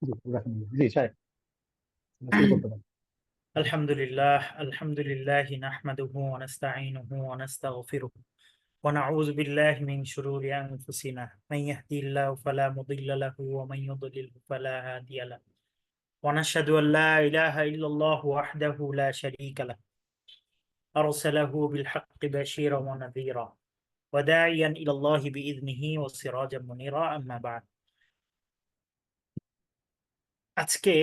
জি জি সাহেব, শুরু করতে পারেন। আলহামদুলিল্লাহ নাহমাদুহু ওয়া নাস্তাঈনুহু ওয়া নাস্তাগফিরুহ ওয়া নাউযু বিল্লাহি মিন শুরুরি আনফুসিনা মান ইয়াহদিহিল্লাহু ফালা মুদিল্লা লাহু ওয়া মান ইউদ্লিলহু ফালা হাদিয়া লাহু ওয়া নাশহাদু আল লা ইলাহা ইল্লাল্লাহু ওয়াহদাহু লা শারীকা লাহু আরসালাহু বিল হাক্কি বাশীরান ওয়া নাযীরা ওয়া দাঈয়ান ইলাল্লাহি বিইذনিহি ওয়া সিরাজাম মুনীরা আম্মা বা'দ। আজকে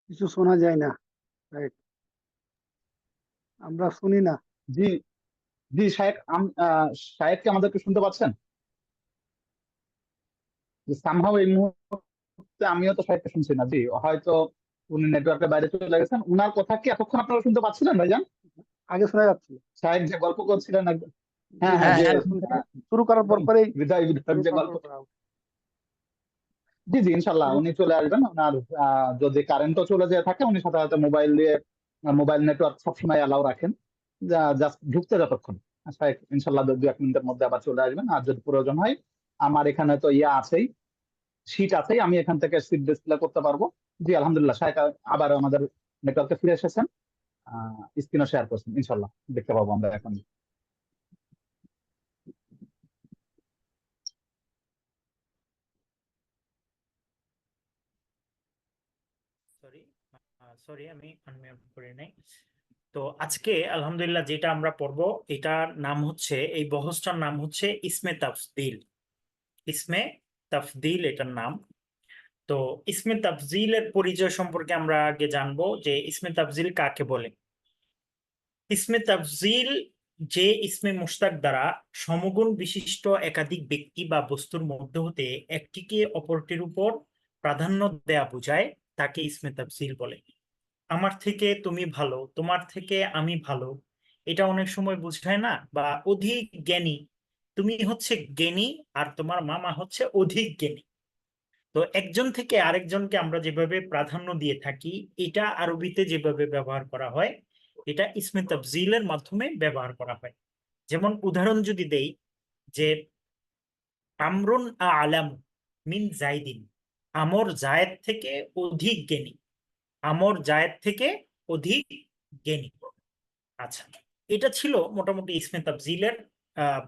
কিছু শোনা যায় না। রাইট, আমরা শুনি না। জি জি সাহেব, সাহেব কি আমাদেরকে শুনতে পাচ্ছেন? সামহাও এই মুহূর্তে আমিও তো সাহেবকে শুনছি না। জি, হয়তো উনি নেটওয়ার্কের বাইরে চলে গেছেন। উনার কথা কি এতক্ষণ আপনারা শুনতে পাচ্ছিলেন ভাইজান? আগে শোনা যাচ্ছিল। সাহেব যে গল্প করছিলেন একদম, জি হ্যাঁ জি, হ্যাঁ, যে আমরা শুনছি। শুরু করার পর পরেই হৃদয় বিদারক যে গল্প। কন্ট্রোল করা হবে। জি জি, ইনশাল্লাহ শুরু। উনি চলে আসবেন। ওনার যদি কারেন্টও চলে যেয়ে থাকে, উনি সাথে সাথে মোবাইল দিয়ে, মোবাইল নেটওয়ার্ক সবসময় অ্যালাউ রাখেন, জাস্ট ঢুকতে যতক্ষণ। সাহেব ইনশাল্লাহ দু এক মিনিটের মধ্যে আবার চলে আসবেন। আর যদি প্রয়োজন হয়, আমার এখানে তো ইয়া আছেই, শীট আছেই, আমি এখান থেকে শীট ডিসপ্লে করতে পারবো। জি আলহামদুলিল্লাহ, সাহেব আবার আমাদের নেটওয়ার্কে ফিরে এসেছেন। স্ক্রিনও শেয়ার করছেন, ইনশাল্লাহ দেখতে পাবো আমরা এখন। সরি সরি আমি আনমিউট করে নাই। তো আজকে আলহামদুলিল্লাহ যেটা আমরা পড়বো, এটার নাম হচ্ছে, এই বহসটার নাম হচ্ছে ইসমে তাফদিল। ইসমে তাফদিল এটার নাম। তো ইসমে তাফজিলের পরিচয় সম্পর্কে আমরা আগে জানবো যে ইসমে তাফজিল কাকে বলে। ইসমে তাফজিল যে ইসমে মুশতাক দ্বারা সমগুণ বিশিষ্ট একাধিক ব্যক্তি বা বস্তুর মধ্যে হতে একটিকে অপরটির উপর প্রাধান্য দেয়া বোঝায়, তাকে ইসমে তাফজিল বলে। আমার থেকে তুমি ভালো, তোমার থেকে আমি ভালো, এটা অনেক সময় বোঝায় না? বা অধিক জ্ঞানী, তুমি হচ্ছে জ্ঞানী আর তোমার মামা হচ্ছে অধিক জ্ঞানী। তো একজন থেকে আরেকজনকে আমরা যেভাবে প্রাধান্য দিয়ে থাকি, এটা আরবিতে যেভাবে ব্যবহার করা হয়, এটা ইসমে তাফজিলের মাধ্যমে ব্যবহার করা হয়। যেমন উদাহরণ যদি দেই, যে আমরুন আলাম মিন জাইদিন, আমর জায়েদ থেকে অধিক জ্ঞানী, আমর জায়েদ থেকে অধিক জ্ঞানী। আচ্ছা, এটা ছিল মোটামুটি ইসমে তাফজিলের আহ,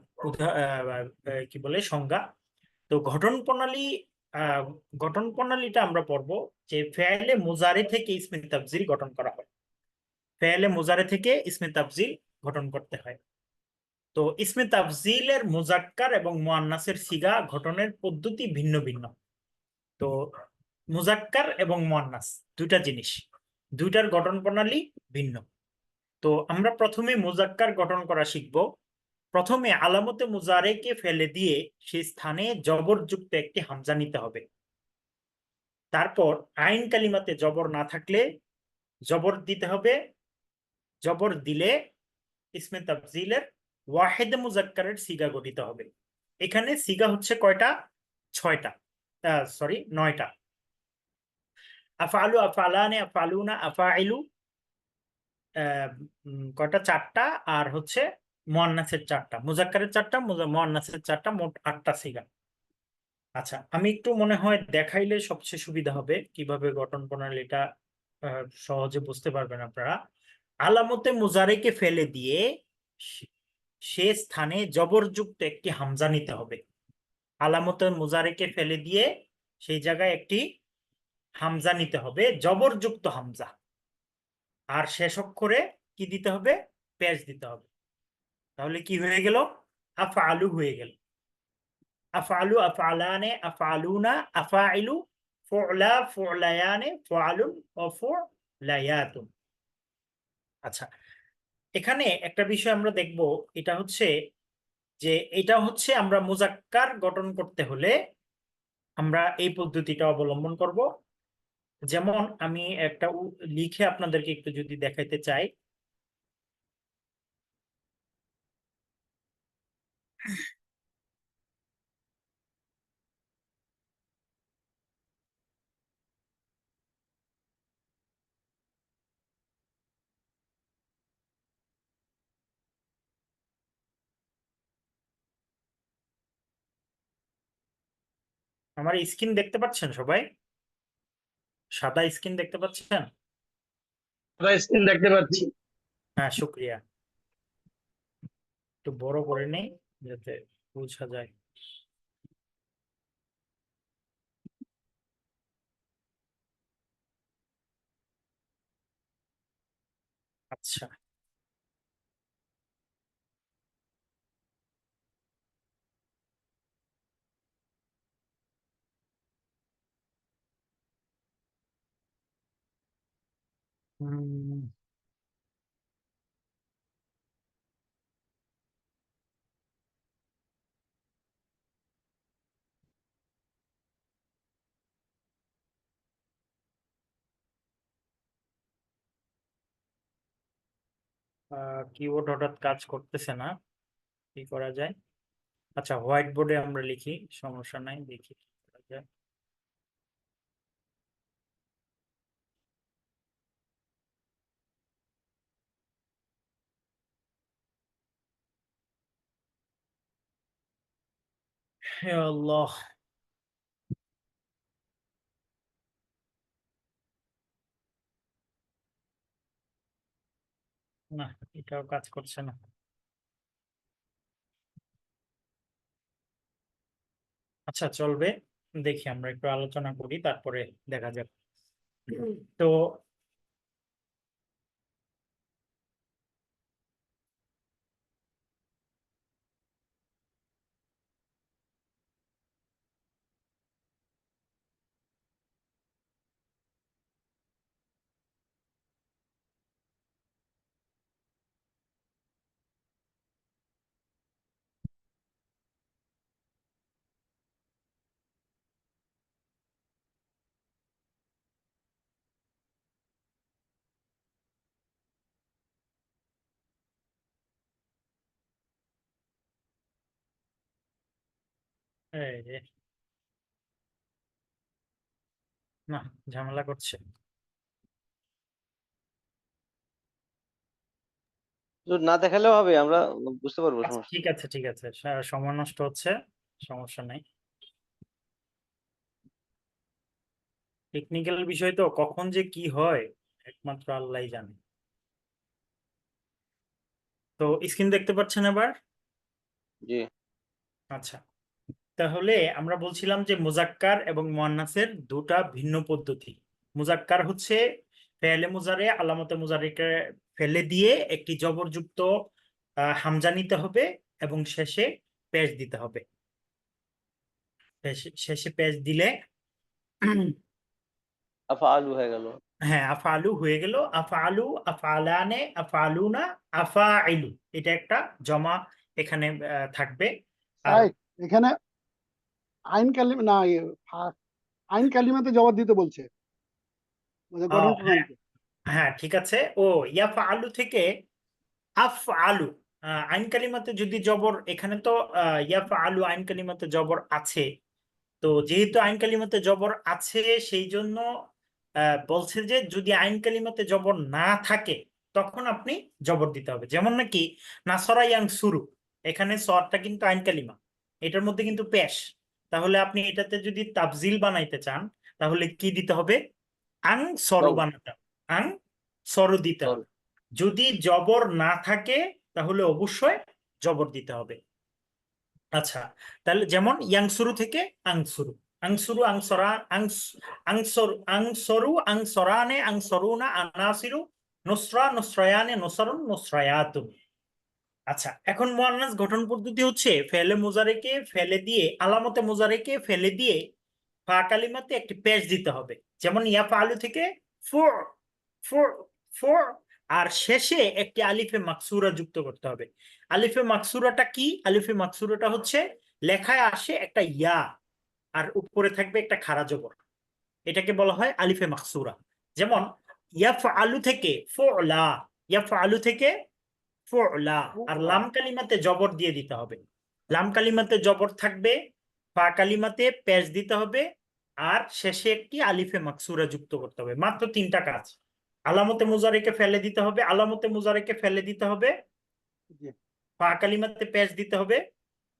কি বলে সংজ্ঞা। তো আহ, গঠন প্রণালীটা আমরা পড়বো, যে ফেয়ালে মুজারে থেকে ইসমে তাফজিল গঠন করা হয়। ফেয়ালে মুজারে থেকে ইসমে তাফজিল গঠন করতে হয়। তো ইসমে তাফজিলের মুজাক্কার এবং মুয়ান্নাসের সিগা গঠনের পদ্ধতি ভিন্ন ভিন্ন। তো মুজাক্কার এবং মুয়ান্নাস দুইটা জিনিস, দুইটার গঠন প্রণালী ভিন্ন। তো আমরা প্রথমে মুজাক্কার গঠন করা শিখব। প্রথমে আলামতে মুজারেকে ফেলে দিয়ে সেই স্থানে জবরযুক্ত একটি হামজা নিতে হবে। তারপর আইন কালিমাতে জবর না থাকলে জবর দিতে হবে। জবর দিলে ইসমে তাফজিলের ওয়াহেদ মুজাক্কারের সিগা গঠিত হবে। এখানে সিগা হচ্ছে কয়টা? 6টা, সরি 9টা। আফআলু, আফআলানে, আফআলুনা, আফআইলু, কয়টা? 4টা। আর হচ্ছে মুয়ান্নাসের 4টা, মুজাক্কারের 4টা, মুয়ান্নাসের 4টা, মোট 8টা সিগা। আচ্ছা, আমি একটু মনে হয় দেখাইলে সবচেয়ে সুবিধা হবে, কিভাবে গঠন প্রণালীটা সহজে বুঝতে পারবেন আপনারা। আলামতে মুজারেকে ফেলে দিয়ে সে স্থানে জবরযুক্ত একটি হামজা নিতে হবে। আলামতে মুজারেকে ফেলে দিয়ে সেই জায়গায় একটি হামজা নিতে হবে, জবরযুক্ত হামজা। আর শেষ অক্ষরে কি দিতে হবে? পেশ দিতে হবে। তাহলে কি হয়ে গেল? আফআলু হয়ে গেল। আফআলু, আফআলানে, আফআলুনা, আফআইলু, ফুআলা, ফুআলায়ানে, ফুআলুন ও ফুআলায়াতুন। আচ্ছা, এখানে একটা বিষয় আমরা দেখব, এটা হচ্ছে যে এটা হচ্ছে আমরা মুজাক্কার গঠন করতে হলে আমরা এই পদ্ধতিটা অবলম্বন করব। যেমন আমি একটা লিখে আপনাদেরকে একটু যদি দেখাইতে চাই। আমার স্ক্রিন দেখতে পাচ্ছেন সবাই? সাদা স্ক্রিন দেখতে পাচ্ছেন? স্ক্রিন দেখতে পাচ্ছি। হ্যাঁ, শুক্রিয়া। একটু বড় করে নেই যাতে বোঝা যায়। আচ্ছা, কিবোর্ড হঠাৎ কাজ করতেছে না, কি করা যায়? আচ্ছা, হোয়াইট বোর্ডে আমরা লিখি, সমস্যা নাই, দেখি কি করা যায়। হে আল্লাহ, না এটাও কাজ করছে না। আচ্ছা, চলবে, দেখি আমরা একটু আলোচনা করি, তারপরে দেখা যাক। তো এই রে, না, ঝামেলা করছে। না দেখালেও হবে, আমরা বুঝতে পারবো আচ্ছা, সমস্যা। ঠিক আছে, ঠিক আছে, সময় নষ্ট হচ্ছে, সমস্যা নাই। টেকনিক্যাল বিষয় তো, কখন যে কি হয় একমাত্র আল্লাহই জানে। তো স্ক্রিন দেখতে পাচ্ছেন এবার? জি। আচ্ছা, তাহলে আমরা বলছিলাম যে মুজাক্কার এবং মুয়ান্নাসের দুটা ভিন্ন পদ্ধতি। মুজাক্কার হচ্ছে ফেলে মুজারে আলামতে মুজারিকে ফেলে দিয়ে একটি জবরযুক্ত হামজা নিতে হবে এবং শেষে পেশ দিতে হবে। শেষে পেশ দিলে আফআলু হয়ে গেল। হ্যাঁ, আফআলু হয়ে গেল। আফআলু, আফআলানে, আফআলুনা, আফআইলু, এটা একটা জমা এখানে থাকবে। আর রাইট, এখানে আইন কালিমা না আইন কালিমাতে জবাব দিতে বলছে, মানে গঠন হ্যাঁ, প্রণালীতে। হ্যাঁ, ঠিক আছে। ও ইয়াফআলু থেকে আফআলু, আইন কালিমাতে যদি জবর, এখানে তো ইয়াফআলু আইন কালিমাতে জবর আছে। তো যেহেতু আইন কালিমাতে জবর আছে, সেই জন্য বলছে যে যদি আইন কালিমাতে জবর না থাকে তখন আপনি জবর দিতে হবে। যেমন নাকি নাসরা ইয়ানসুরু, এখানে সরটা কিন্তু আইন কালিমা, এটার মধ্যে কিন্তু পেশ। তাহলে আপনি এটাতে যদি তাফজিল বানাইতে চান তাহলে কি দিতে হবে? আং সরু জবর। বানাতে হবে, আং সরু দিতে জবর। হবে। যদি জবর না থাকে তাহলে অবশ্যই জবর দিতে হবে। আচ্ছা, তাহলে যেমন ইয়াংসুরু থেকে আংসুরু, আংসুরু, আংসরা, আংসরু, আংসরু, আংসরানে, আংসরুনা, আনাসিরু, নুসরা, নুসরায়ানে, নুসরুন, নুসরায়াতুন। আচ্ছা, এখন মুয়ান্নাস গঠন পদ্ধতি হচ্ছে ফেলে মুজারেকে ফেলে দিয়ে, আলামতে মুজারেকে ফেলে দিয়ে ফা কালিমাতে একটি পেশ দিতে হবে। যেমন ইয়াফআলু থেকে ফুর, ফুর, ফুর, আর শেষে একটি আলিফে মাকসুরা যুক্ত করতে হবে। আলিফে মাকসুরাটা কি? আলিফে মাকসুরাটা হচ্ছে লেখায় আসে একটা ইয়া আর উপরে থাকবে একটা খাড়া জবর, এটাকে বলা হয় আলিফে মাকসুরা। যেমন ইয়াফআলু থেকে ফুলা, ইয়াফআলু থেকে ফুলা, আর লাম কালিমাতে জবর দিয়ে দিতে হবে। লাম কালিমাতে জবর থাকবে, ফা কালিমাতে পেশ দিতে হবে, আর শেষে একটি আলিফে মাকসুরা যুক্ত করতে হবে। মাত্র 3টা কাজ। আলামতে মুজারেকে ফেলে দিতে হবে, আলামতে মুজারেকে ফেলে দিতে হবে, জি। ফা কালিমাতে পেশ দিতে হবে,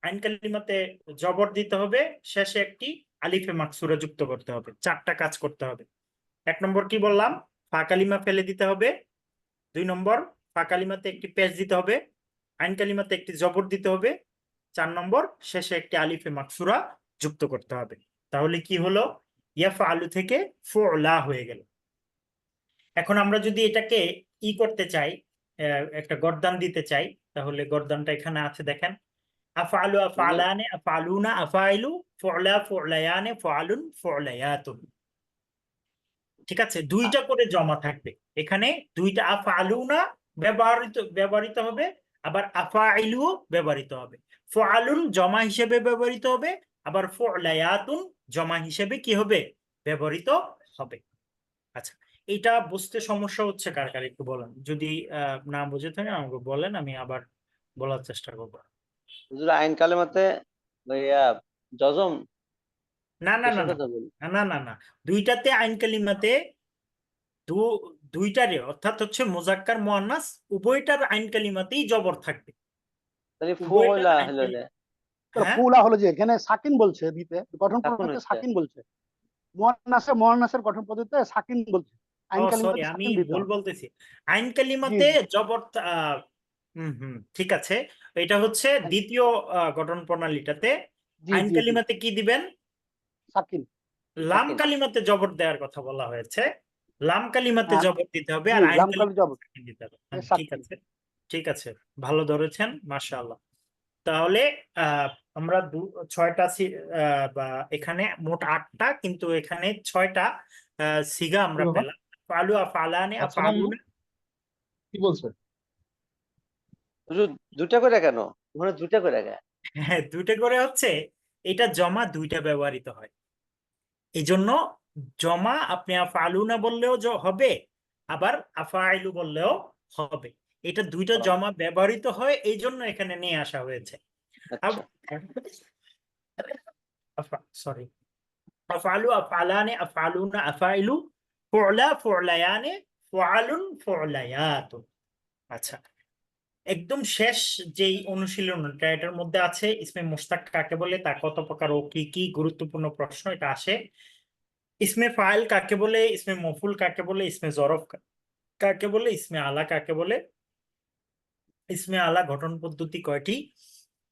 আইন কালিমাতে জবর দিতে হবে, শেষে একটি আলিফে মাকসুরা যুক্ত করতে হবে। 4টা কাজ করতে হবে। 1 নম্বর কি বললাম? ফা কালিমা ফেলে দিতে হবে। 2 নম্বর, ফা কালিমাতে একটি পেশ দিতে হবে, আইন কালিমাতে একটি জবর দিতে হবে। 4 নম্বর, শেষে একটি আলিফে মাকসুরা যুক্ত করতে হবে। তাহলে কি হলো? ইয়াফআলু থেকে ফুলা হয়ে গেল। এখন আমরা যদি এটাকে করতে চাই, একটা গর্দান দিতে চাই, তাহলে গর্দানটা এখানে আছে দেখেন। আফআলু আফআলানে আফআলুনা আফআইলু ফুলা ফুলায়ানে ফুআলুন ফুলায়াতুন। ঠিক আছে, 2টা করে জমা থাকবে এখানে। 2টা আফআলুনা ব্যবহৃত হবে, আবার আফআইলু ব্যবহৃত হবে। ফুআলুন জমা হিসেবে ব্যবহৃত হবে, আবার ফুলায়াতুন জমা হিসেবে কি হবে? ব্যবহৃত হবে। আচ্ছা, এটা বুঝতে সমস্যা হচ্ছে কার কার একটু বলেন। যদি না বুঝে থাকেন আমাকে বলেন, আমি আবার বলার চেষ্টা করব। হুজুর আইন কালেমাতে ভাইয়া জজম না না না কিসের না কথা বলি? না না না না, 2টাতে আইন কালিমাতে দুইটারে, অর্থাৎ হচ্ছে মুজাক্কার মুয়ান্নাস উভয়টার আইন কালিমাতেই জবর থাকবে। তাহলে উভয়টার ফুলা আইন হলো কালিমা, তো হ্যাঁ ফুলা হলো যে এখানে সাকিন বলছে দিতে, গঠন এখন পদ্ধতিতে হচ্ছে সাকিন বলছে, মুয়ান্নাসের গঠন পদ্ধতিতে সাকিন বলছে, ও আইন সরি, কালিমাতে আমি সাকিন দিতে ভুল হবে। বলতেছি। আইন জি কালিমাতে জি। জবর ঠিক আছে। এটা হচ্ছে দ্বিতীয় গঠন প্রণালীটাতে। জি আইন জি জি। কালিমাতে কি দিবেন? সাকিন। লাম সাকিন। কালিমাতে জবর দেওয়ার কথা বলা হয়েছে। লাম কালিমাতে হ্যাঁ, জবর দিতে হবে, জি আর আইন লামকালি কালিমাতে জবর সাকিন দিতে হবে। হ্যাঁ, ঠিক সাকিন। আছে, ঠিক আছে, ভালো ধরেছেন, মাশাআল্লাহ। তাহলে আহ আমরা 6টা বা এখানে মোট 8টা, কিন্তু এখানে 6টা সিগা কি আমরা বাবা? পেলাম। আফআলু আফআলানে আচ্ছা মামু, আফআলুনা। কি বলছো? হুজুর 2টা করে কেন? ওখানে 2টা করে কেন? হ্যাঁ, 2টা করে হচ্ছে, এটা জমা 2টা ব্যবহৃত হয়, এই জন্য জমা আপনি আফআলুনা বললেও হবে, আবার আফআইলু বললেও হবে। এটা 2টা জমা ব্যবহৃত হয়, এই জন্য এখানে নিয়ে আসা হয়েছে। আচ্ছা। সরি, আফআলু আফআলানে আফআলুনা আফআইলু, ফুলা ফুলায়ানে ফুআলুন ফুলায়াতুন। আচ্ছা, একদম শেষ যেই অনুশীলনটা এটার মধ্যে আছে, ইসমে মুশতাক কাকে বলে, তা কত প্রকার ও কি কি, গুরুত্বপূর্ণ প্রশ্ন এটা আসে। ইসমে ফাইল কাকে বলে, ইসমে মফুল কাকে বলে, ইসমে জরফ কাকে বলে, ইসমে আলা কাকে বলে, ইসমে আলা গঠন পদ্ধতি কয়টি,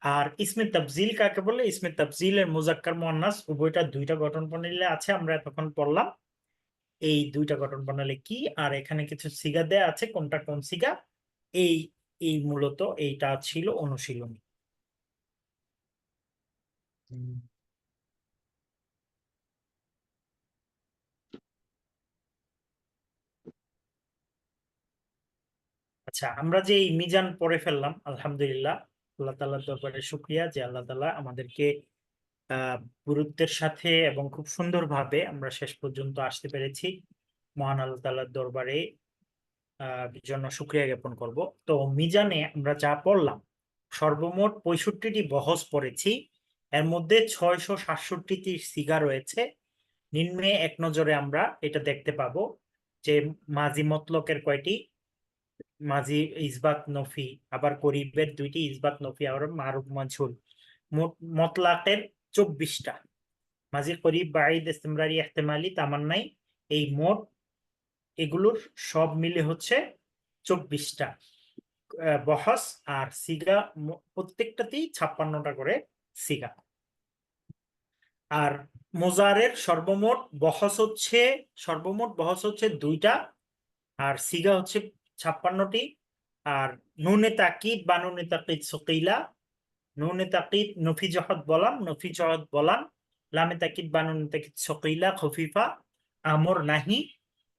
আর ইসমে তাফজিল কাকে বলে, ইসমে তাফজিলের মুজাক্কার মুয়ান্নাস উভয়টা 2টা গঠন প্রণালী আছে, আমরা এতক্ষণ পড়লাম। এই 2টা গঠন প্রণালী কি, আর এখানে কিছু সিগা দেয়া আছে, কোনটা কোন সিগা, এই এই মূলত এইটা ছিল অনুশীলনী। আচ্ছা, আমরা যে এই মিজান পড়ে ফেললাম, আলহামদুলিল্লাহ, আল্লাহ তাআলার দরবারে শুকরিয়া যে আল্লাহ তাআলা আমাদেরকে গুরুত্বের সাথে এবং খুব সুন্দরভাবে আমরা শেষ পর্যন্ত আসতে পেরেছি। মহান আল্লাহ তাআলার দরবারে জন্য শুকরিয়া জ্ঞাপন করব। তো মিজানে আমরা যা পড়লাম, সর্বমোট 65টি বহস পড়েছি। এর মধ্যে 667টি সিগা রয়েছে। নিম্নে এক নজরে আমরা এটা দেখতে পাবো যে মাজি মতলকের কয়টি, মাজি ইসবাত নফি, আবার করিবের 2টি ইসবাত নফি, আর মারুফ মাজহুল। মোট মতলাকের 24টা, মাজি করিব বাঈদ ইস্তিমরারি ইহতিমালি তামান্নাই, এই মোট এগুলোর সব মিলে হচ্ছে 24টা বহস। আর সিগা প্রত্যেকটাতেই 56টা করে সিগা। আর মোজারের সর্বমোট বহস হচ্ছে 2টা, আর সিগা হচ্ছে 56টি। আর নুনে তাকিদ বা নুনে তাকিদ সকিলা, নুনে তাকিদ নফি জহদ বলাম, নফি জহদ বলাম, লামে তাকিদ বা নুনে তাকিদ সকিলা খফিফা, আমর নাহি,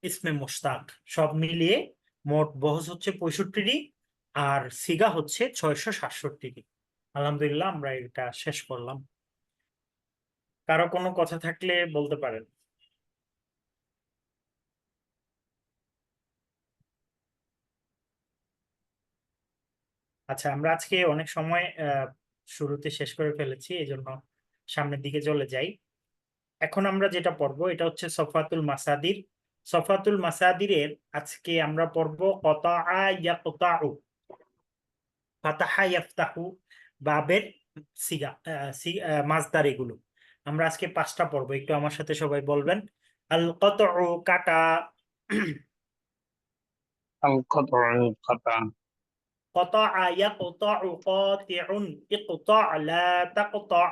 ইসমে মুশতাক, সব মিলিয়ে মোট বহস হচ্ছে 65টি আর সিগা হচ্ছে 667টি। আলহামদুলিল্লাহ আমরা এটা শেষ করলাম। কারো কোনো কথা থাকলে বলতে পারেন। আচ্ছা, আমরা আজকে অনেক সময় শুরুতে শেষ করে ফেলেছি, এই জন্য সামনের দিকে চলে যাই। এখন আমরা যেটা পড়বো এটা হচ্ছে সফাতুল মাসাদির। সফাতুল মাসাদিরের আজকে আমরা পড়বো কতাআ ইয়াকতাউ, ফাতাহা ইয়াফতাহু, বাবের সিগা, মাসদার, এগুলো আমরা আজকে 5টা পড়বো। একটু আমার সাথে সবাই বলবেন। আল কতউ কাটা, القطع قطع কতাআ ইয়াকতাউ কাতিউন ইকতা লা তাকতা,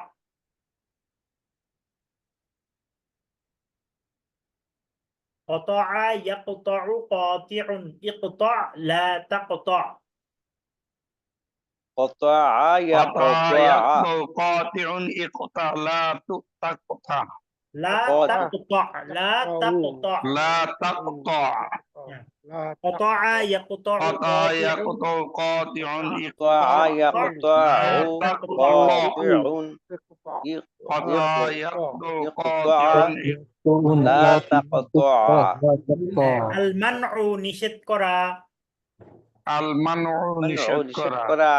قطع يقطع قاطع اقطع لا تقطع، قطع قطع يقطع يقطع قاطع اقطع لا تقطع لا تقطع لا تقطع، لا تقطع لا قطع يقطع قطع قاطع يقطع قاطع قطع اقطع يقطع لا تقطع قاطع قطع يقطع يقطع قاطع لا تقطع المنع নিষেধ করা, المنع منع নিষেধ নিষেধ করা করা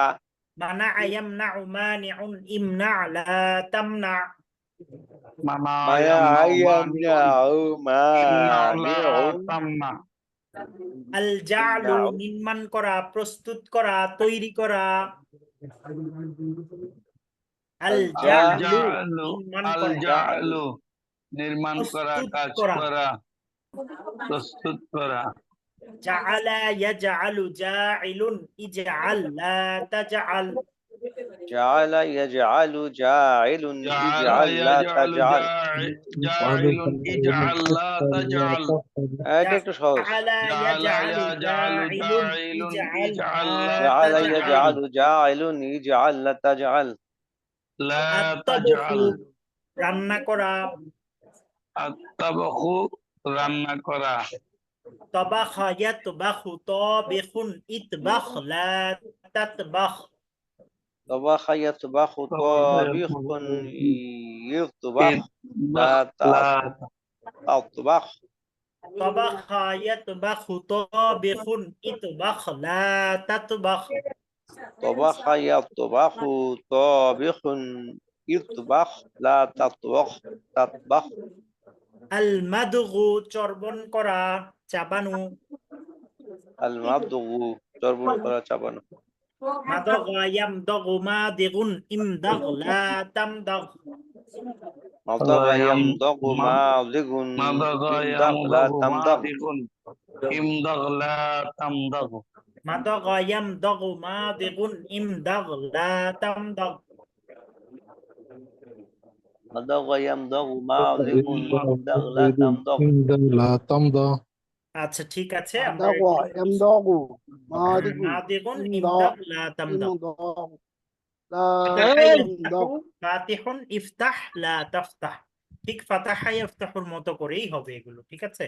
منع يمنع مانع امنع لا تمنع، منع منع يمنع يمنع امنع لا مانع تمنع الجعل امنع নির্মাণ করা, প্রস্তুত করা, তৈরি করা, الجعل الجعل নির্মাণ করা, الجعل নির্মাণ করা, প্রস্তুত কাজ করা। করা, প্রস্তুত করা। جعل يجعل جاعل اجعل لا تجعل، جعل يجعل جاعل جعل اجعل لا يجعل تجعل جاعل اجعل لا تجعل এটা একটু সহজ جعل جعل يجعل يجعل جاعل جاعل اجعل اجعل لا لا جعل تجعل، يجعل جاعل اجعل لا تجعل لا الطبخ تجعل রান্না করা, الطبخ রান্না করা طبخ يطبخ طابخ اطبخ لا تطبخ، طبخ يطبخ طابخ يطبخ لا لا تطبخ طبخ يطبخ طابخ اطبخ لا تطبخ، طبخ يطبخ طابخ يطبخ لا تطبخ تطبخ المدغ চর্বণ করা, চাবানো, المضغ চর্বণ করা চাবানো مضغ يمضغ ماضغ امضغ لا تمضغ، مضغ يمضغ ماضغ مضغ امضغ لا يمضغ تمضغ ماضغ امضغ لا تمضغ مضغ يمضغ ماضغ امضغ لا تمضغ، مضغ يمضغ ماضغ امضغ لا تمضغ لا تمضى আচ্ছা ঠিক আছে, আমরা دغوا يمضغوا ماضغ মাদিগুন امضغ ইমদাগ লা তামদাগ, امضغ لا ফাতাহা يمضغ ইয়াফতাহু ফাতিহুন ইফতাহ লা তাফতাহ, ঠিক ফাতাহা ইয়াফতাহুর মতো করেই হবে এগুলো, ঠিক আছে।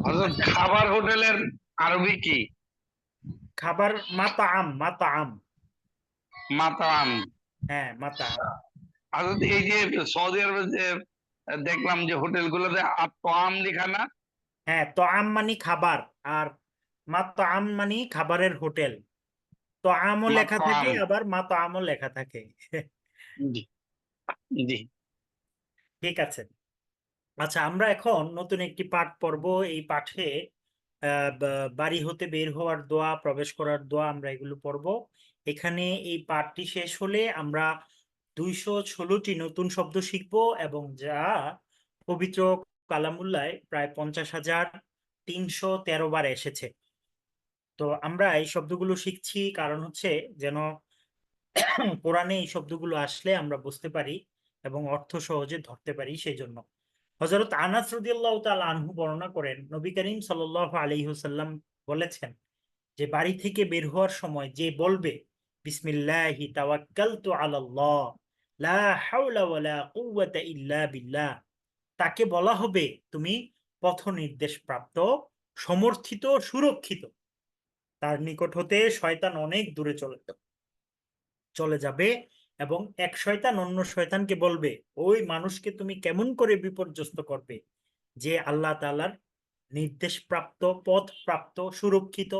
হযরত খাবার হোটেলের আরবি কি? খাবার মাতাআম, মাতাআম, মাতাম। হ্যাঁ মাতাআম। হযরত এই যে সৌদি আরবে যে দেখলাম যে হোটেলগুলোতে আত-তাআম লেখা না, হ্যাঁ তাআম মানে খাবার, আর মাতাআম মানে খাবারের হোটেল। তাআমও লেখা থাকে, মাতাআম। আবার মাতাআমও লেখা থাকে। জি জি ঠিক আছে। আচ্ছা, আমরা এখন নতুন একটি পাঠ পড়ব। এই পাঠে বাড়ি হতে বের হওয়ার দোয়া, প্রবেশ করার দোয়া, আমরা এগুলো পড়ব। এখানে এই পাঠটি শেষ হলে আমরা 216টি নতুন শব্দ শিখব, এবং যা পবিত্র কালামুল্লায় প্রায় 50,313 বার এসেছে। তো আমরা এই শব্দগুলো শিখছি কারণ হচ্ছে যেন কোরআনে এই শব্দগুলো আসলে আমরা বুঝতে পারি এবং অর্থ সহজে ধরতে পারি, সেই জন্য। হযরত আনাস রাদিয়াল্লাহু তাআলা আনহু বর্ণনা করেন, নবী করিম সাল্লাল্লাহু আলাইহি ওয়াসাল্লাম বলেছেন যে বাড়ি থেকে বের হওয়ার সময় যে বলবে বিসমিল্লাহি তাওয়াক্কালতু আলাল্লাহ লা হাওলা ওয়ালা কুওয়াতা ইল্লা বিল্লাহ, তাকে বলা হবে তুমি পথ নির্দেশ প্রাপ্ত, সমর্থিত, সুরক্ষিত। তার নিকট হতে শয়তান অনেক দূরে চলে যাবে এবং এক শয়তান অন্য শয়তানকে বলবে, ওই মানুষকে তুমি কেমন করে বিপর্যস্ত করবে যে আল্লাহ তাআলার নির্দেশ প্রাপ্ত, পথ প্রাপ্ত, সুরক্ষিত।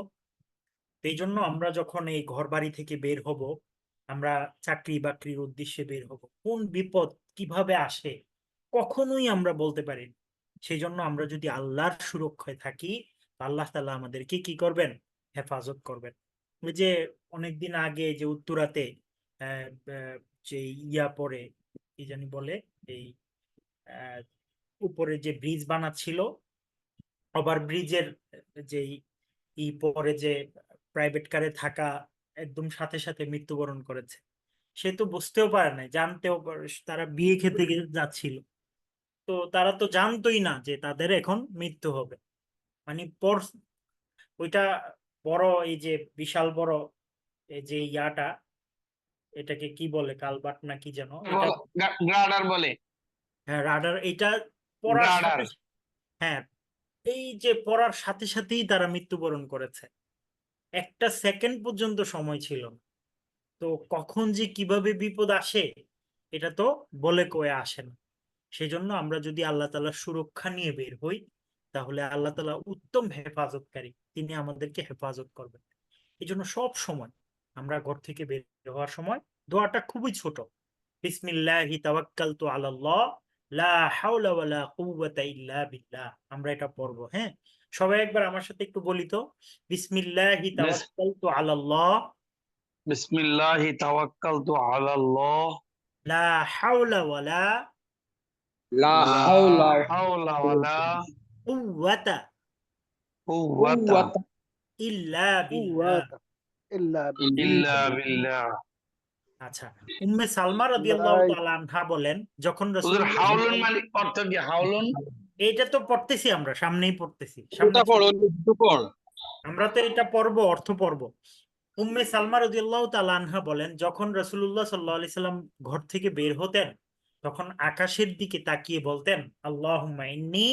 এই জন্য আমরা যখন এই ঘর বাড়ি থেকে বের হব, আমরা চাকরি বাকরির উদ্দেশ্যে বের হব, কোন বিপদ কিভাবে আসে কখনোই আমরা বলতে পারি না। সেই জন্য আমরা যদি আল্লাহর সুরক্ষায় থাকি, আল্লাহ তাআলা আমাদেরকে কি করবেন? হেফাজত করবেন। ওই যে অনেকদিন আগে যে উত্তরাতে আহ, আহ, যে ইয়া পরে কি জানি বলে, এই আহ, উপরে যে ব্রিজ বানাচ্ছিল, ওভার ব্রিজের যে পরে যে প্রাইভেট কারে থাকা একদম সাথে সাথে মৃত্যুবরণ করেছে। সে তো বুঝতেও পারে নাই, তারা বিয়ে খেতে যাচ্ছিল, তো তারা তো জানতোই না যে তাদের এখন মৃত্যু হবে। মানে ওইটা বড়, এই যে বিশাল বড় এই যে ইয়াটা, এটাকে কি বলে, কালবাট না কি যেন এটা, গ্রাডার বলে। হ্যাঁ রাডার, এটা পড়ার গ্রাডার। সাথে, হ্যাঁ এই যে পড়ার সাথে সাথেই তারা মৃত্যুবরণ করেছে। একটা সেকেন্ড পর্যন্ত সময় ছিল না। তো কখন যে কিভাবে বিপদ আসে এটা তো বলে কয়ে আসে না। সেজন্য আমরা যদি আল্লাহ তাআলার সুরক্ষা নিয়ে বের হই, তাহলে আল্লাহ তাআলা উত্তম হেফাজতকারী, তিনি আমাদেরকে হেফাজত করবেন। এই জন্য সব সময় আমরা ঘর থেকে বের হওয়ার সময় দোয়াটা খুবই ছোট, বিসমিল্লাহি তাওয়াক্কালতু আলাল্লাহ লা হাওলা ওয়ালা কুওয়াতা ইল্লা বিল্লাহ, আমরা এটা পড়বো। হ্যাঁ, সবাই একবার আমার সাথে একটু বলি তো, বিসমিল্লাহি তাওয়াক্কালতু আলাল্লাহ বিসমিল্লাহি তাওয়াক্কালতু আলাল্লাহ লা হাওলা ওয়ালা লা লা হাওলা হাওলা ওয়ালা কুওয়াতা কুওয়াতা কুওয়াতা ইল্লা বিল্লাহ। কুওয়াতা ইল্লা ইল্লা বিল্লাহ। বিল্লাহ। আচ্ছা, উম্মে সালমা রাদিয়াল্লাহু তাআলা আনহা বলেন, যখন ওদের রাসূলুল্লাহ, হাওলুন মানে অর্থ কি? হাওলুন এটা তো পড়তেছি আমরা, সামনেই পড়তেছি, সামনে ওটা পড়, একটু পড়। আমরা তো এটা পড়বো, অর্থ পড়বো। উম্মে সালমা রাদিয়াল্লাহু তাআলা আনহা বলেন, যখন রাসূলুল্লাহ সাল্লাল্লাহু আলাইহি সাল্লাম ঘর থেকে বের হতেন, তখন আকাশের দিকে তাকিয়ে বলতেন, আল্লাহুম্মা ইন্নী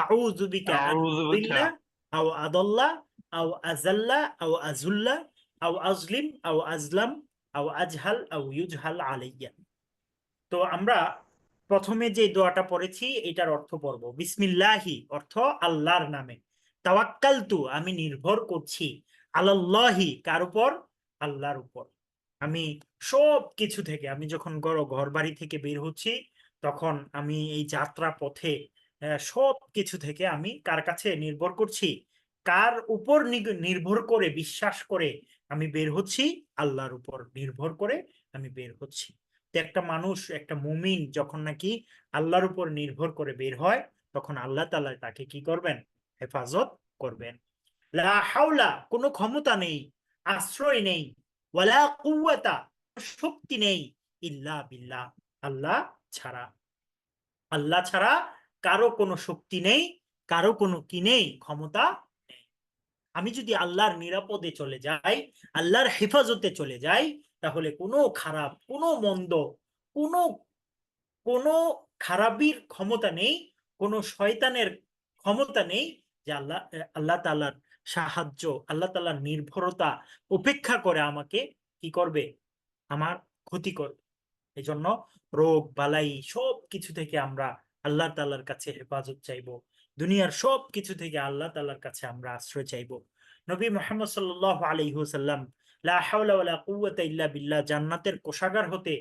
আউযু বিকা আন আউযু বিকা আযিল্লা আও আদাল্লা আও আযাল্লা আও আযুল্লা আও আযলিম আও আযলাম আও আজহাল আও ইউজহাল আলাইয়া। তো আমরা প্রথমে যে দোয়াটা পড়েছি এটার অর্থ পড়ব। বিসমিল্লাহি অর্থ আল্লাহর নামে, তাওয়াক্কালতু আমি নির্ভর করছি, আলাল্লাহি কার উপর? আল্লাহর উপর। আমি সব কিছু থেকে, আমি যখন ঘর বাড়ি থেকে বের হচ্ছি, তখন আমি এই যাত্রা পথে সব কিছু থেকে আমি কার কাছে নির্ভর করছি? কার উপর নির্ভর করে, বিশ্বাস করে আমি বের হচ্ছি? আল্লাহর উপর নির্ভর করে আমি বের হচ্ছি। তো একটা মানুষ, একটা মুমিন যখন নাকি আল্লাহর উপর নির্ভর করে বের হয়, তখন আল্লাহ তাআলা তাকে কি করবেন? হেফাজত করবেন। লা হাওলা কোনো ক্ষমতা নেই, আশ্রয় নেই, ওয়ালা কুওয়াতা শক্তি নেই, ইল্লা বিল্লাহ আল্লাহ ছাড়া। আল্লাহ ছাড়া কারো কোনো শক্তি নেই, কারো কোনো কি নেই, ক্ষমতা নেই। আমি যদি আল্লাহর নিরাপদে চলে যাই, আল্লাহর হেফাজতে চলে যাই, তাহলে কোনো খারাপ, কোনো মন্দ, কোনো কোনো খারাপির ক্ষমতা নেই, কোনো শয়তানের ক্ষমতা নেই যে আল্লাহ তাআলার সাহায্য, আল্লাহ তাআলার নির্ভরতা উপেক্ষা করে আমাকে কি করবে? আমার ক্ষতি করবে। এই জন্য রোগ বালাই সব কিছু থেকে আমরা আল্লাহ তাআলার কাছে হেফাজত চাইবো। দুনিয়ার সব কিছু থেকে আল্লাহ তাআলার কাছে আমরা আশ্রয় চাইবো। নবী মুহাম্মদ সাল্লাল্লাহু আলাইহি ওয়াসাল্লাম লা হাওলা ওয়ালা কুওয়াতা ইল্লা বিল্লাহ জান্নাতের কোষাগার হতে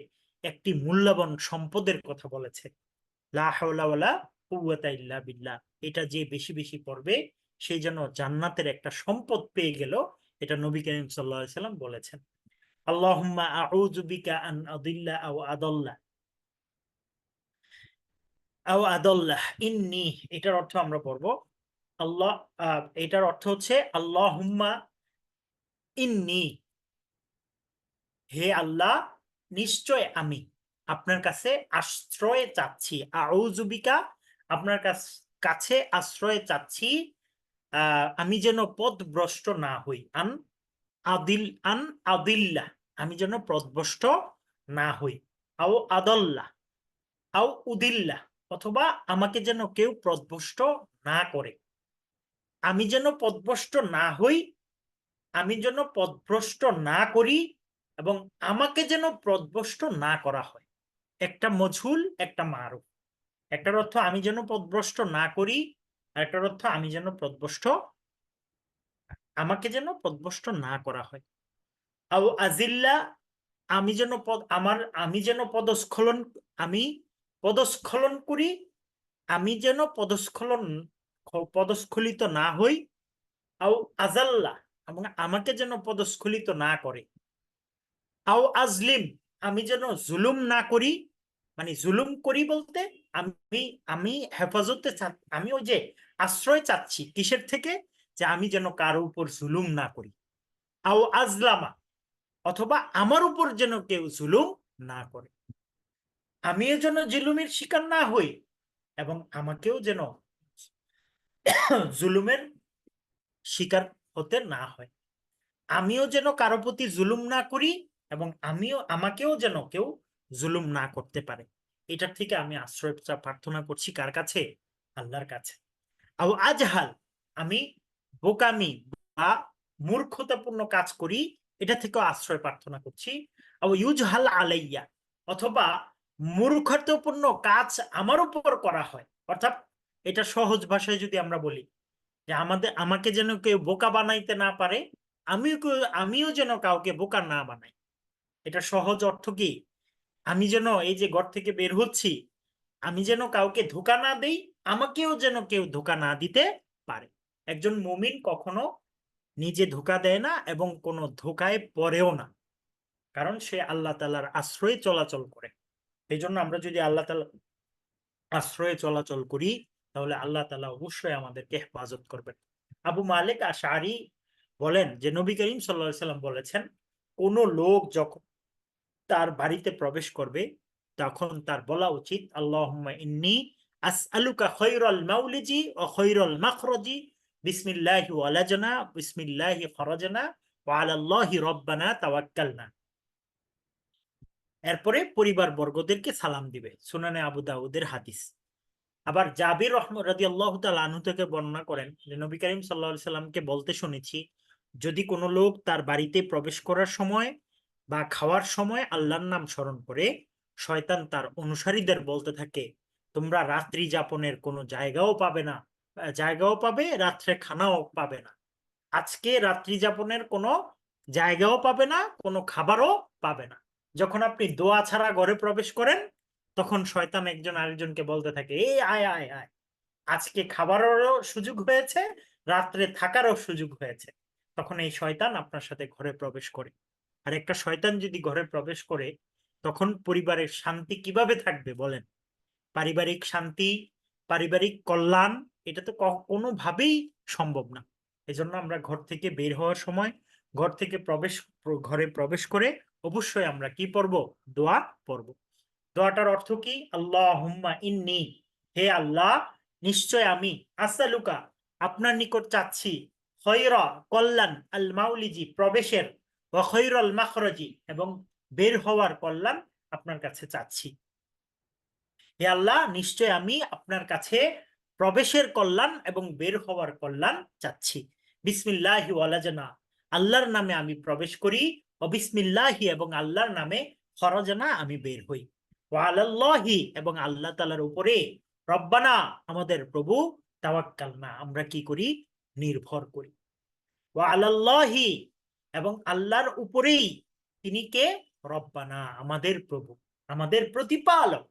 একটি মূল্যবান সম্পদের কথা বলেছে, লা হাওলা ওয়ালা কুওয়াতা ইল্লা বিল্লাহ। এটা যে বেশি বেশি পড়বে, সেই জন্য জান্নাতের একটা সম্পদ পেয়ে গেল, এটা নবী করিম সাল্লাল্লাহু আলাইহি ওয়াসাল্লাম বলেছেন। আল্লাহুম্মা আউযু বিকা আন আদিল্লা আও আদাল্লা আও আদাল্লাহ ইন্নী, এটার অর্থ আমরা পড়বো। আল্লাহ, এটার অর্থ হচ্ছে আল্লাহুম্মা ইন্নী, হে আল্লাহ নিশ্চয় আমি আপনার কাছে আশ্রয় চাচ্ছি, আউযু বিকা আপনার কাছে আশ্রয় চাচ্ছি, আমি যেন পথভ্রষ্ট না হই, আন আদিল্লাহ আমি যেন পথভ্রষ্ট না হই, আও আদাল্লাহ আও উদিল্লাহ অথবা আমাকে যেন কেউ পথভ্রষ্ট না করে। আমি যেন পথভ্রষ্ট না হই, আমি যেন পথভ্রষ্ট না করি এবং আমাকে যেন পথভ্রষ্ট না করা হয়। একটা মজহুল, একটা মারুফ। একটার অর্থ আমি যেন পথভ্রষ্ট না করি, আর একটার অর্থ আমি যেন আমাকে যেন পথভ্রষ্ট না করা হয়। আও আজিল্লা, আমি যেন পদস্খলন করি, আমি যেন পদস্খলিত না হই। আও আজাল্লা, এবং আমাকে যেন পদস্খলিত না করে। আও আজলিম, আমি যেন জুলুম না করি। মানে জুলুম করি বলতে আমি আমি হেফাজতে আমি ওই যে আশ্রয় চাচ্ছি কিসের থেকে, যে আমি যেন কারো উপর জুলুম না করি। আও আজলামা, অথবা আমার উপর যেন কেউ জুলুম না করে, আমিও যেন জুলুমের শিকার না হই এবং আমাকেও যেন জুলুমের শিকার হতে না হয়। আমিও যেন কারো প্রতি জুলুম না করি এবং আমাকেও যেন কেউ জুলুম না করতে পারে। এটার থেকে আমি আশ্রয় প্রার্থনা করছি কার কাছে? আল্লাহর কাছে। আও আজহাল, আমি বোকামি বা মূর্খতাপূর্ণ কাজ করি, এটা থেকেও আশ্রয় প্রার্থনা করছি। আও ইউজহাল আলাইয়া, অথবা মূর্খতাপূর্ণ কাজ আমার উপর করা হয়। অর্থাৎ এটা সহজ ভাষায় যদি আমরা বলি, যে আমাকে যেন কেউ বোকা বানাইতে না পারে, আমিও যেন কাউকে বোকা না বানাই। এটা সহজ অর্থ কি? আমি যেন এই যে ঘর থেকে বের হচ্ছি, আমি যেন কাউকে ধোঁকা না দেই, আমাকেও যেন কেউ ধোঁকা না দিতে পারে। একজন মুমিন কখনো নিজে ধোঁকা দেয় না এবং কোনো ধোঁকায় পড়েও না, কারণ সে আল্লাহ তাআলার আশ্রয়ে চলাচল করে। এই জন্য আমরা যদি আল্লাহ তাআলার আশ্রয়ে চলাচল করি, তাহলে আল্লাহ তাআলা অবশ্যই আমাদেরকে হেফাজত করবেন। আবু মালিক আশআরী বলেন যে নবী করিম সাল্লাল্লাহু আলাইহি ওয়াসাল্লাম বলেছেন, কোন লোক যখন তার বাড়িতে প্রবেশ করবে, তখন তার বলা উচিত, আল্লাহুম্মা ইন্নী আসআলুকা খায়রাল মাউলিজি ওয়া খায়রাল মাখরাজি, বিসমিল্লাহি ওয়ালাজনা বিসমিল্লাহি খরাজনা ওয়া আলাল্লাহি রাব্বানা তাওয়াক্কালনা। এরপরে পরিবার বর্গদেরকে সালাম দিবে। সুনানে আবু দাউদের হাদিস। আবার জাবির রাদিয়াল্লাহু তাআলা আনহু থেকে বর্ণনা করেন যে নবী করিম সাল্লাল্লাহু আলাইহি সাল্লামকে বলতে শুনেছি, যদি কোনো লোক তার বাড়িতে প্রবেশ করার সময় বা খাওয়ার সময় আল্লাহর নাম স্মরণ করে, শয়তান তার অনুসারীদের বলতে থাকে, তোমরা রাত্রি যাপনের কোনো জায়গাও পাবে না, জায়গাও পাবে, রাত্রে খানাও পাবে না। আজকে রাত্রি যাপনের কোনো জায়গাও পাবে না, কোনো খাবারও পাবে না। যখন আপনি দোয়া ছাড়া ঘরে প্রবেশ করেন, তখন শয়তান একজন আরেকজনকে বলতে থাকে, এই আয় আয় আয়, আজকে খাবারেরও সুযোগ হয়েছে, রাত্রে থাকারও সুযোগ হয়েছে। তখন এই শয়তান আপনার সাথে ঘরে প্রবেশ করে। আর একটা শয়তান যদি ঘরে প্রবেশ করে, তখন পরিবারের শান্তি কিভাবে থাকবে বলেন? পারিবারিক শান্তি, পারিবারিক কল্যাণ, এটা তো কোনোভাবেই সম্ভব না। এজন্য আমরা ঘর থেকে বের হওয়ার সময়, ঘরে প্রবেশ করে অবশ্যই আমরা কি পড়ব? দোয়া পড়ব। দোয়াটার অর্থ কি? আল্লাহুম্মা ইন্নী, হে আল্লাহ, নিশ্চয় আমি, আসআলুকা, আপনার নিকট চাচ্ছি, খয়রা, কল্যাণ, আল মাউলিজি, প্রবেশের, ওয়া খয়রাল মাখরাজি, এবং বের হওয়ার কল্যাণ আপনার কাছে চাচ্ছি। হে আল্লাহ, নিশ্চয় আমি আপনার কাছে প্রবেশের কল্যাণ এবং বের হওয়ার কল্যাণ চাচ্ছি। বিসমিল্লাহি ওয়ালাজনা, আল্লাহর নামে আমি প্রবেশ করি, ও বিসমিল্লাহি, এবং আল্লাহর নামে খরাজনা, আমি বের হই। ওয়া আলাল্লাহি, এবং আল্লাহ তাআলার উপরে, রব্বানা, আমাদের প্রভু, তাওয়াক্কালনা, আমরা কি করি? নির্ভর করি। ওয়া আলাল্লাহি, এবং আল্লাহর উপরেই, তিনি কে? রব্বানা, আমাদের প্রভু, আমাদের প্রতিপালক,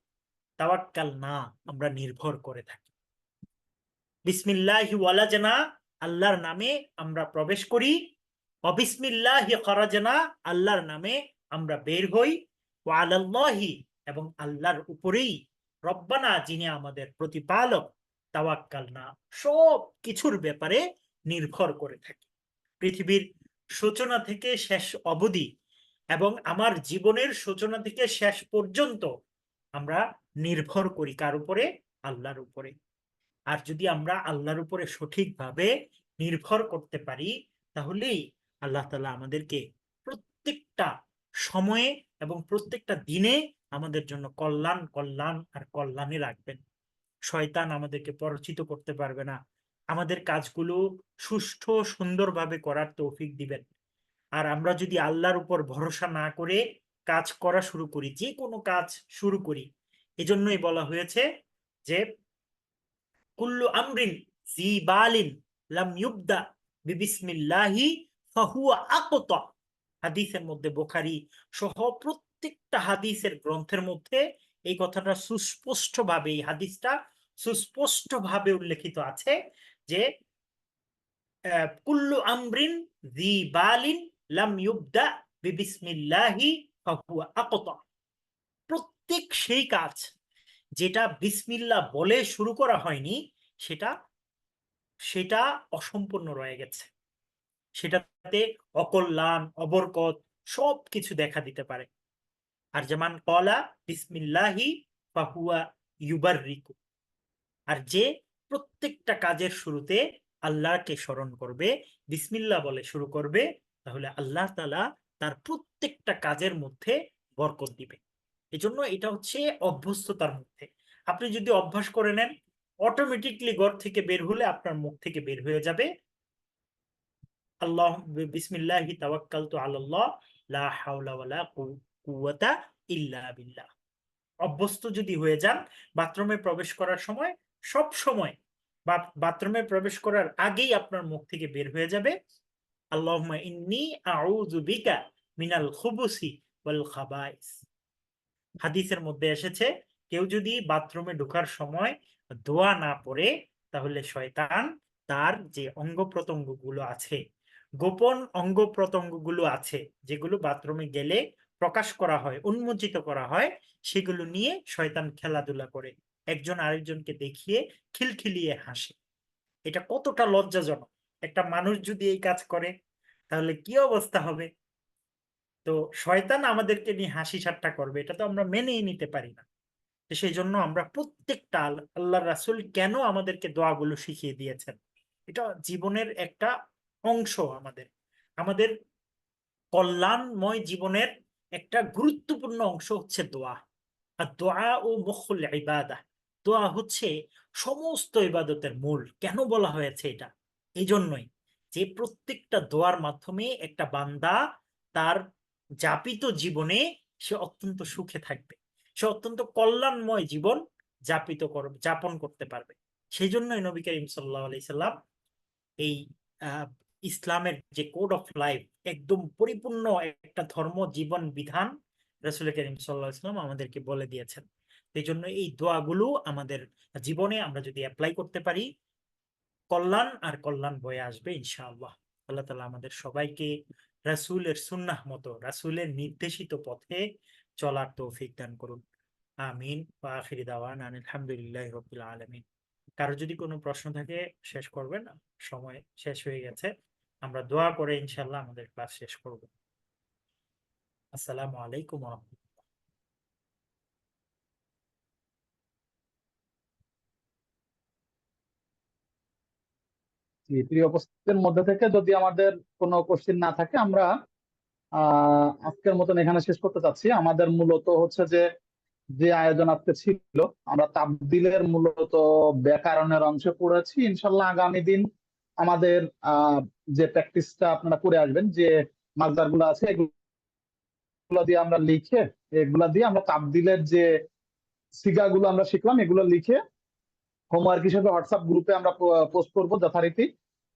তাওয়াক্কালনা, আমরা নির্ভর করে থাকি। বিসমিল্লাহি ওয়ালাজনা, আল্লাহর নামে আমরা প্রবেশ করি, অবিসমিল্লাহি খরাজনা, আল্লাহর নামে আমরা বের হই, ওয়া আলাল্লাহি, এবং আল্লাহর উপরেই, রব্বানা, যিনি আমাদের প্রতিপালক, তাওয়াক্কালনা, সব কিছুর ব্যাপারে নির্ভর করে থাকি। পৃথিবীর সূচনা থেকে শেষ অবধি এবং আমার জীবনের সূচনা থেকে শেষ পর্যন্ত আমরা নির্ভর করি কার উপরে? আল্লাহর উপরে। আর যদি আমরা আল্লাহর উপরে সঠিকভাবে নির্ভর করতে পারি, তাহলেই আল্লাহ তাআলা আমাদেরকে প্রত্যেকটা সময়ে এবং প্রত্যেকটা দিনে আমাদের জন্য কল্যাণ, কল্যাণ আর কল্যাণে রাখবেন। শয়তান আমাদেরকে পরাজিত করতে পারবে না, আমাদের কাজগুলো সুষ্ঠু সুন্দরভাবে করার তৌফিক দিবেন। আর আমরা যদি আল্লাহর উপর ভরসা না করে কাজ করা শুরু করি, যে কোনো কাজ শুরু করি, এজন্যই বলা হয়েছে যে কুল্লু আমরিন জি বালিন লাম ইউবদা বিবিসমিল্লাহি ফাহুয়া আকতা। হাদিসের মধ্যে, বুখারী সহ প্রত্যেকটা হাদিসের গ্রন্থের মধ্যে এই কথাটা সুস্পষ্টভাবে, এই হাদিসটা সুস্পষ্টভাবে উল্লেখিত আছে যে কুল্লু আমরিন জি বালিন লাম ইউবদা বিবিসমিল্লাহি ফাহুয়া আকতা। প্রত্যেক সেই কাজ যেটা বিসমিল্লাহ বলে শুরু করা হয়নি, সেটা সেটা অসম্পূর্ণ রয়ে গেছে, সেটাতে অকল্যাণ, অবরকত সবকিছু দেখা দিতে পারে। আর যেমন কলা বিসমিল্লাহি ফাহুয়া ইউবাররিকু, আর যে প্রত্যেকটা কাজের শুরুতে আল্লাহকে স্মরণ করবে, বিসমিল্লাহ বলে শুরু করবে, তাহলে আল্লাহ তাআলা তার প্রত্যেকটা কাজের মধ্যে বরকত দিবে। এজন্য এটা হচ্ছে অভ্যস্ততার মধ্যে। আপনি যদি অভ্যাস করে নেন, অটোমেটিকলি ঘর থেকে বের হলে আপনার মুখ থেকে বের হয়ে যাবে আল্লাহ বিসমিল্লাহি তাওয়াক্কালতু আলাল্লাহ লা হাওলা ওয়ালা কুওয়াতা ইল্লা বিল্লাহ। অভ্যস্ত যদি হয়ে যান, বাথরুমে প্রবেশ করার সময় সব সময় বা বাথরুমে প্রবেশ করার আগেই আপনার মুখ থেকে বের হয়ে যাবে আল্লাহুম্মা ইন্নী আউযু বিকা মিনাল খুবুসি ওয়াল খাবাইস। হাদিসের মধ্যে এসেছে, কেউ যদি বাথরুমে ঢোকার সময় দোয়া না পড়ে, তাহলে শয়তান তার যে অঙ্গ প্রত্যঙ্গ গুলো আছে, গোপন অঙ্গ প্রত্যঙ্গ গুলো আছে, যেগুলো বাথরুমে গেলে প্রকাশ করা হয়, উন্মোচিত করা হয়, সেগুলো নিয়ে শয়তান খেলাধুলা করে, একজন আরেকজনকে দেখিয়ে খিলখিলিয়ে হাসে। এটা কতটা লজ্জাজনক! একটা মানুষ যদি এই কাজ করে, তাহলে কি অবস্থা হবে? তো শয়তান আমাদেরকে নিয়ে হাসি ঠাট্টা করবে, এটা তো আমরা মেনেই নিতে পারি না। তো সেই জন্য আমরা প্রত্যেকটা আল্লাহর রাসূল কেন আমাদেরকে দোয়াগুলো শিখিয়ে দিয়েছেন, এটা জীবনের একটা অংশ। আমাদের আমাদের কল্যাণময় জীবনের একটা গুরুত্বপূর্ণ অংশ হচ্ছে দোয়া। আর দোয়া ও মুখুল ইবাদাহ, দোয়া হচ্ছে সমস্ত ইবাদতের মূল। কেন বলা হয়েছে এটা? এই জন্যই যে প্রত্যেকটা দোয়ার মাধ্যমে একটা বান্দা তার যাপিত জীবনে সে অত্যন্ত সুখে থাকবে, সে অত্যন্ত কল্যাণময় জীবন যাপন করতে পারবে। সেই জন্যই নবী করিম সাল্লাল্লাহু আলাইহি সাল্লাম এই আহ, ইসলামের যে কোড অফ লাইফ, একদম পরিপূর্ণ একটা ধর্ম জীবন বিধান রাসূল করিম সাল্লাল্লাহু আলাইহি সাল্লাম আমাদেরকে বলে দিয়েছেন। এই জন্য এই দোয়াগুলো আমাদের জীবনে আমরা যদি অ্যাপ্লাই করতে পারি, কল্যাণ আর কল্যাণ বয়ে আসবে ইনশাআল্লাহ। আল্লাহ তাআলা আমাদের সবাইকে রাসূলের সুন্নাহ মতো, রাসূলের নির্দেশিত পথে চলার তৌফিক দান করুন। আমিন ওয়া আখিরি দাওয়ানা আলহামদুলিল্লাহি রাব্বিল আলামিন। কারো যদি কোনো প্রশ্ন থাকে শেষ করবেন, সময় শেষ হয়ে গেছে। আমরা দোয়া করে ইনশাআল্লাহ আমাদের ক্লাস শেষ করব। আসসালামু আলাইকুম ওয়া রাহমাতুল্লাহ। জি, প্রিয় উপস্থিতির মধ্যে থেকে যদি আমাদের কোনো কোশ্চেন না থাকে, আমরা আজকের মতন এখানে শেষ করতে চাচ্ছি। আমাদের মূলত হচ্ছে যে যে আয়োজন আজকে ছিল, আমরা তাবদিলের মূলত ব্যাকরণের অংশে পড়েছি। ইনশাল্লাহ আগামী দিন আমাদের যে প্র্যাকটিসটা আপনারা করে আসবেন, যে মাসদার গুলো আছে এগুলো দিয়ে আমরা লিখে, এগুলা দিয়ে আমরা তাবদিলের যে সিগাগুলো আমরা শিখলাম, এগুলো লিখে হোমওয়ার্ক হিসেবে হোয়াটসঅ্যাপ গ্রুপে আমরা পোস্ট করবো যথারীতি।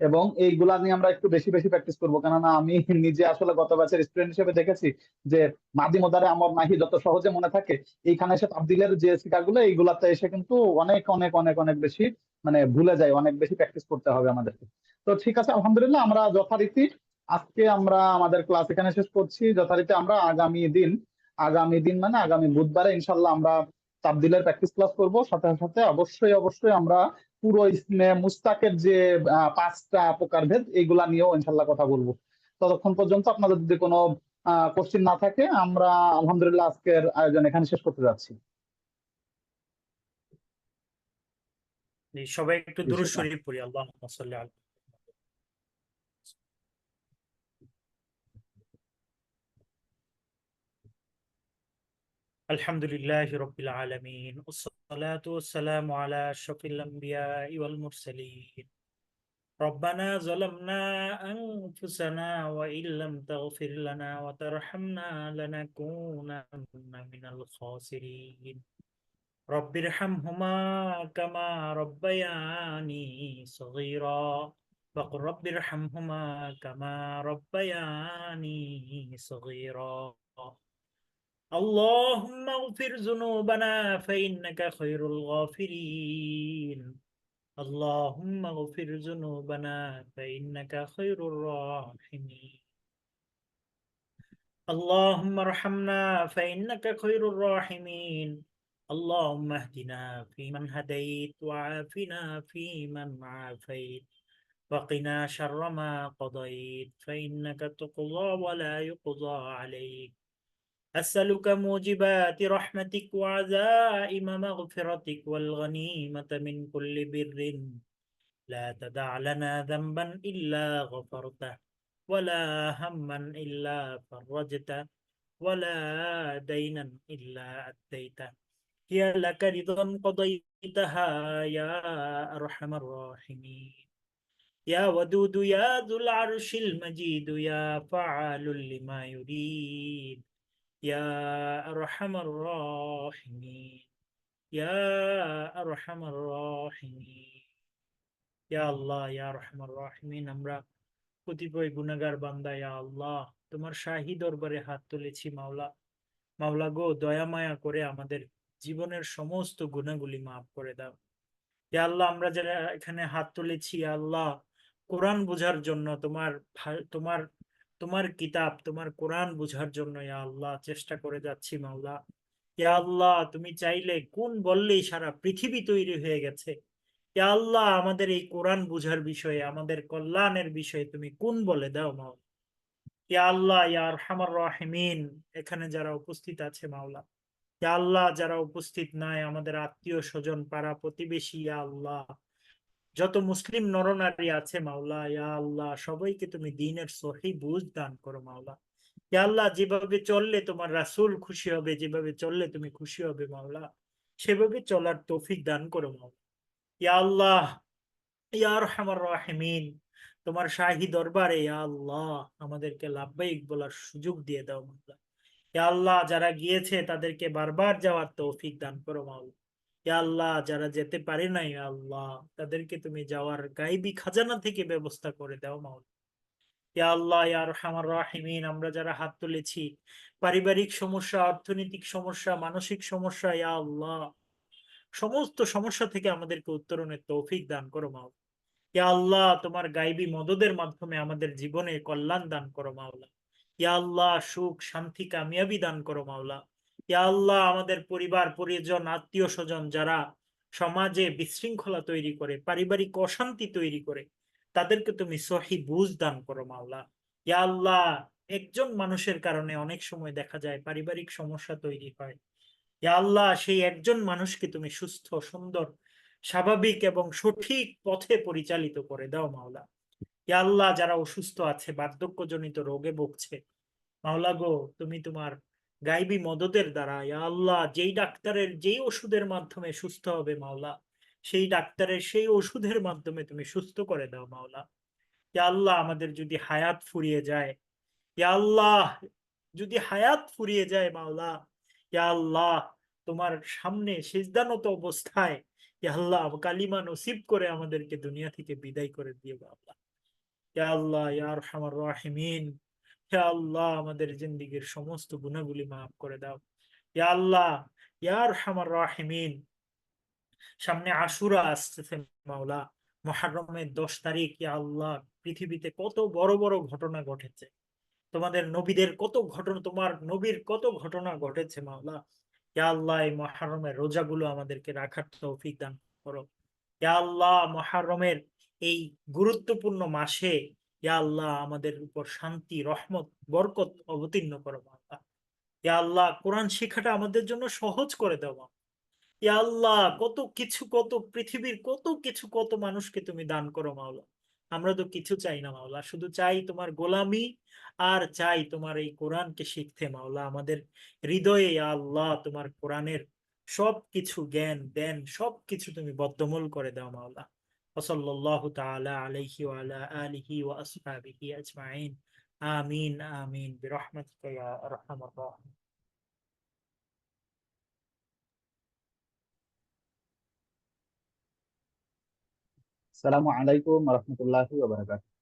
এবং এইগুলা নিয়ে আমরা একটু বেশি বেশি প্র্যাকটিস করবো, কেননা আমি নিজে আসলে গত ব্যাচের স্টুডেন্ট হিসেবে দেখেছি যে মাদি মোদারে আমর নাহি যত সহজে মনে থাকে, এইখানে এসে তাবদিলের যে সিগাগুলো এইগুলাতে এসে কিন্তু অনেক অনেক অনেক অনেক বেশি মানে ভুলে যায়, অনেক বেশি প্র্যাকটিস করতে হবে আমাদেরকে। তো ঠিক আছে, আলহামদুলিল্লাহ, আমরা যথারীতি আজকে আমরা আমাদের ক্লাস এখানে শেষ করছি। যথারীতি আমরা আগামী দিন মানে আগামী বুধবারে ইনশাল্লাহ আমরা তাবদিলের প্র্যাকটিস ক্লাস করব। সাথে সাথে অবশ্যই অবশ্যই আমরা পুরো ইসমে মুস্তাকের যে 5টা প্রকারভেদ, এইগুলা নিয়েও ইনশাল্লাহ কথা বলবো। ততক্ষণ পর্যন্ত আপনাদের যদি কোনো কোশ্চিন না থাকে, আমরা আলহামদুলিল্লাহ আজকের আয়োজন এখানে শেষ করতে যাচ্ছি। সবাই একটু জি, দুরূদ শুকরান। শরীফ পড়ি। আল্লাহুম্মা সাল্লি আলা আলহামদুলিল্লাহি রাব্বিল আলামিন ওয়াসসালাতু ওয়াসসালামু আলা আশরাফিল আমবিয়াই ওয়াল মুরসালিন ربنا ظلمنا أنفسنا وإن لم تغفر لنا وترحمنا لنكونن من الخاسرين رب ارحمهما كما ربياني صغيرا وقل رب ارحمهما كما ربياني صغيرا اللهم اغفر ذنوبنا فإنك خير الغافرين اللهم اغفر ذنوبنا فإنك خير الراحمين اللهم ارحمنا فإنك خير الراحمين اللهم اهدنا فيمن هديت وعافنا فيمن عافيت وقنا شر ما قضيت فإنك تقضى ولا يقضى عليك أسألك موجبات رحمتك وعزائم مغفرتك والغنيمة من كل بر لا تدع لنا ذنبا إلا غفرته ولا هما إلا فرجته ولا دينا إلا أديته هي لك رضا قضيتها يا أرحم الراحمين يا ودود يا ذو العرش المجيد يا فعال لما يريد يا أرحم الراحمين يا أرحم الراحمين ইয়া আল্লাহ ইয়া রহমান রাহিমিন আমরা কতিপয় গুনাহগার বান্দা ইয়া আল্লাহ তোমার শাহী দরবারে হাত তুলেছি মাওলা মাওলা গো দয়া মায়া করে আমাদের জীবনের সমস্ত গুনাহগুলি মাফ করে দাও ইয়া আল্লাহ আমরা যারা এখানে হাত তুলেছি ইয়া আল্লাহ কোরআন বোঝার জন্য তোমার তোমার কিতাব তোমার কোরআন বোঝার জন্য ইয়া আল্লাহ চেষ্টা করে যাচ্ছি মাওলা ইয়া আল্লাহ তুমি চাইলে কোন বললেই সারা পৃথিবী তৈরি হয়ে গেছে ইয়া আল্লাহ আমাদের এই কোরআন বুঝার বিষয়ে আমাদের কল্যাণের বিষয়ে তুমি কোন বলে দাও মাওলা ইয়া আল্লাহ ইয়া আরহামার রাহিমিন এখানে যারা উপস্থিত আছে মাওলা ইয়া আল্লাহ যারা উপস্থিত নাই আমাদের আত্মীয় স্বজন পাড়া প্রতিবেশী ইয়া আল্লাহ যত মুসলিম নরনারী আছে মাওলা ইয়া আল্লাহ সবাইকে তুমি দ্বীনের সহি বুঝ দান করো মাওলা ইয়া আল্লাহ যেভাবে চললে তোমার রাসূল খুশি হবে যেভাবে চললে তুমি খুশি হবে মাওলা সেভাবে চলার তৌফিক দান করো মাওলা ইয়া আল্লাহ ইয়া আরহামার রাহিমিন তোমার শাহী দরবারে ইয়া আল্লাহ আমাদেরকে লাব্বাইক বলার সুযোগ দিয়ে দাও মাওলা ইয়া আল্লাহ যারা গিয়েছে তাদেরকে বারবার যাওয়ার তৌফিক দান করো মাওলা ইয়া আল্লাহ যারা যেতে পারে না ইয়া আল্লাহ তাদেরকে তুমি যাওয়ার গায়বী খাজানা থেকে ব্যবস্থা করে দাও মাওলা ইয়া আল্লাহ ইয়া আরহামার রাহিমিন আমরা যারা হাত তুলেছি পারিবারিক সমস্যা অর্থনৈতিক সমস্যা মানসিক সমস্যা ইয়া আল্লাহ সমস্ত সমস্যা থেকে আমাদেরকে উত্তরণের তৌফিক দান করো মাওলা ইয়া আল্লাহ তোমার গায়বী মদদের মাধ্যমে আমাদের জীবনে কল্যাণ দান করো মাওলা ইয়া আল্লাহ সুখ শান্তি কামিয়াবি দান করো মাওলা ইয়া আল্লাহ আমাদের পরিবার পরিজন আত্মীয় স্বজন যারা সমাজে বিশৃঙ্খলা তৈরি করে পারিবারিক অশান্তি তৈরি করে তাদেরকে তুমি সহি বুঝ দান করো মাওলা ইয়া আল্লাহ একজন মানুষের কারণে অনেক সময় দেখা যায় পারিবারিক সমস্যা তৈরি হয় ইয়া আল্লাহ সেই একজন মানুষকে তুমি সুস্থ সুন্দর স্বাভাবিক এবং সঠিক পথে পরিচালিত করে দাও মাওলা ইয়া আল্লাহ যারা অসুস্থ আছে বার্ধক্যজনিত রোগে ভুগছে মাওলা গো তুমি তোমার গায়বী মদদের দ্বারা ইয়া আল্লাহ যেই ডাক্তারের যেই ওষুধের মাধ্যমে সুস্থ হবে মাওলা সেই ডাক্তারের সেই ওষুধের মাধ্যমে তুমি সুস্থ করে দাও মাওলা ইয়া আল্লাহ আমাদের যদি হায়াত ফুরিয়ে যায় ইয়া আল্লাহ যদি হায়াত ফুরিয়ে যায় মাওলা ইয়া আল্লাহ তোমার সামনে সিজদানত অবস্থায় ইয়া আল্লাহ কালিমা নসিব করে আমাদেরকে দুনিয়া থেকে বিদায় করে দিয়ে আল্লাহ ইয়া আল্লাহ ইয়া আরহামার রাহিমিন ইয়া আল্লাহ আমাদের জিন্দেগীর সমস্ত গুনাহগুলি মাফ করে দাও ইয়া আল্লাহ ইয়া আরহামার রাহিমিন সামনে আশুরা আসতেছে মাওলা মুহররমের 10 তারিখ ইয়া আল্লাহ পৃথিবীতে কত বড় বড় ঘটনা ঘটেছে তোমাদের নবীদের কত ঘটনা তোমার নবীর কত ঘটনা ঘটেছে মাওলা ইয়া আল্লাহ এই মুহররমের রোজাগুলো আমাদেরকে রাখার তৌফিক দান করো ইয়া আল্লাহ মুহররমের এই গুরুত্বপূর্ণ মাসে ইয়া আল্লাহ আমাদের উপর শান্তি রহমত বরকত অবতীর্ণ করো মাওলা ইয়া আল্লাহ কোরআন শেখাটা আমাদের জন্য সহজ করে দাও মাওলা ইয়া আল্লাহ কত কিছু কত পৃথিবীর কত কিছু কত মানুষকে তুমি দান করো মাওলা আমরা তো কিছু চাই না মাওলা শুধু চাই তোমার গোলামি আর চাই তোমার এই কোরআনকে শিখতে মাওলা আমাদের হৃদয়ে ইয়া আল্লাহ তোমার কোরআনের সবকিছু জ্ঞান দেন সবকিছু তুমি বদ্ধমূল করে দাও মাওলা وصلى الله تعالى عليه وعلى آله وأصحابه أجمعين آمين آمين برحمتك يا أرحم الراحمين আসসালামু আলাইকুম ওয়া রাহমাতুল্লাহি ওয়া বারাকাতুহু।